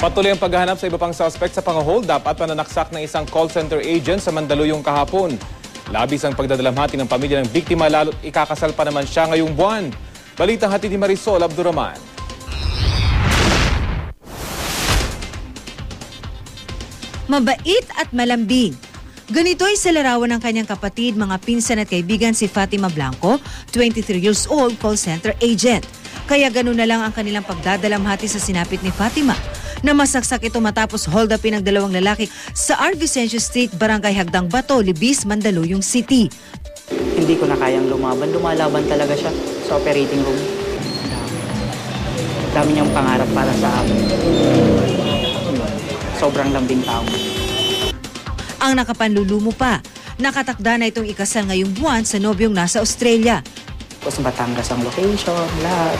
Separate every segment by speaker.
Speaker 1: Patuloy ang paghahanap sa iba pang suspect sa pang-hold up at pananaksak ng isang call center agent sa Mandaluyong kahapon. Labis ang pagdadalamhati ng pamilya ng biktima lalo't ikakasal pa naman siya ngayong buwan. Balitang hatid ni Marisol Abduraman.
Speaker 2: Mabait at malambing. Ganito ay sa larawan ng kanyang kapatid, mga pinsan at kaibigan si Fatima Blanco, 23 years old, call center agent. Kaya ganun na lang ang kanilang pagdadalamhati sa sinapit ni Fatima na masaksak ito matapos hold upin ng dalawang lalaki sa R. Vicencio Street, Barangay Hagdang Bato, Libis, Mandaluyong City.
Speaker 3: Hindi ko na kayang lumaban. Lumalaban talaga siya sa operating room. Dami niyang pangarap para sa akin. Sobrang lambing tao.
Speaker 2: Ang nakapanlulumo pa, nakatakda na itong ikasal ngayong buwan sa nobyong nasa Australia.
Speaker 3: Tapos Batangas ang location, lahat.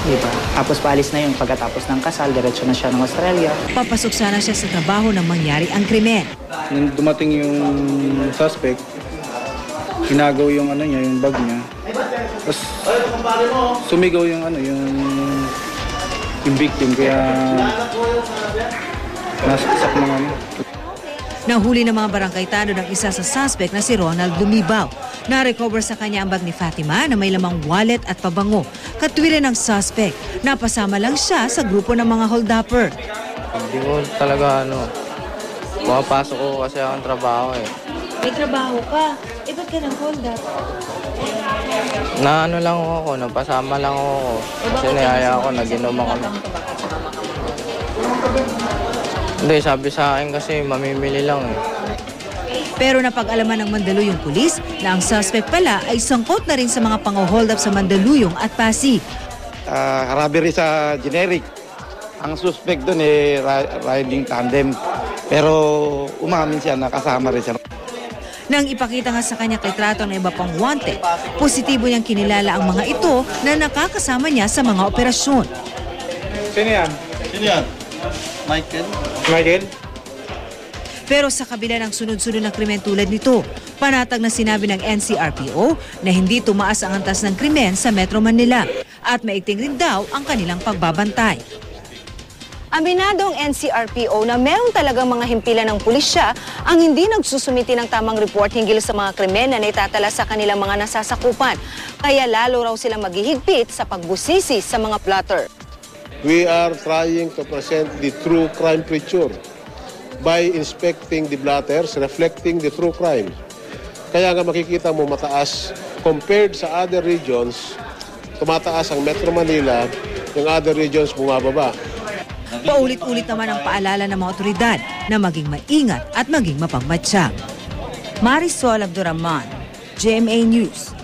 Speaker 3: Diba? Tapos paalis na yun pagkatapos ng kasal, diretso na siya ng Australia.
Speaker 2: Papasok sana siya sa trabaho nang mangyari ang krimen.
Speaker 4: Nung dumating yung suspect, hinagaw yung niya, yung bag niya. Tapos sumigaw yung yung victim kaya nasaksak ng
Speaker 2: Nahuli ng mga barangay tanod ang isa sa suspect na si Ronald Lumibaw. Na-recover sa kanya ang bag ni Fatima na may lamang wallet at pabango. Katwiran ng suspect, napasama lang siya sa grupo ng mga hold-upper.
Speaker 5: Hindi ko talaga pumapasok ko kasi akong trabaho eh.
Speaker 2: May trabaho ka? Eh, ba't ka ng hold-up?
Speaker 5: Lang ako, napasama lang ako. Kasi niyaya ako, nag-inom ako. Hindi, sabi sa akin kasi mamimili lang eh.
Speaker 2: Pero napag-alaman ng Mandaluyong pulis na ang suspect pala ay sangkot na rin sa mga pang-hold up sa Mandaluyong at Pasig.
Speaker 6: Robbery sa generic. Ang suspect doon riding tandem. Pero umamin siya na kasama rin siya.
Speaker 2: Nang ipakita nga sa kanya litrato ng iba pang wanted, positibo niyang kinilala ang mga ito na nakakasama niya sa mga operasyon.
Speaker 4: Sino yan? Michael?
Speaker 2: Pero sa kabila ng sunod-sunod na krimen tulad nito, panatag na sinabi ng NCRPO na hindi tumaas ang antas ng krimen sa Metro Manila at maigting rin daw ang kanilang pagbabantay.
Speaker 7: Aminado ang NCRPO na meron talagang mga himpilan ng pulisya ang hindi nagsusumiti ng tamang report hinggil sa mga krimen na naitatala sa kanilang mga nasasakupan. Kaya lalo raw silang maghihigpit sa pagbusisi sa mga plotter.
Speaker 8: We are trying to present the true crime picture by inspecting the blotters, reflecting the true crime. Kaya nga makikita mo mataas compared sa other regions, tumataas ang Metro Manila, yung other regions bumababa.
Speaker 2: Paulit-ulit naman ang paalala ng mga otoridad na maging maingat at maging mapagmatsyag. Marisol Abduraman, GMA News.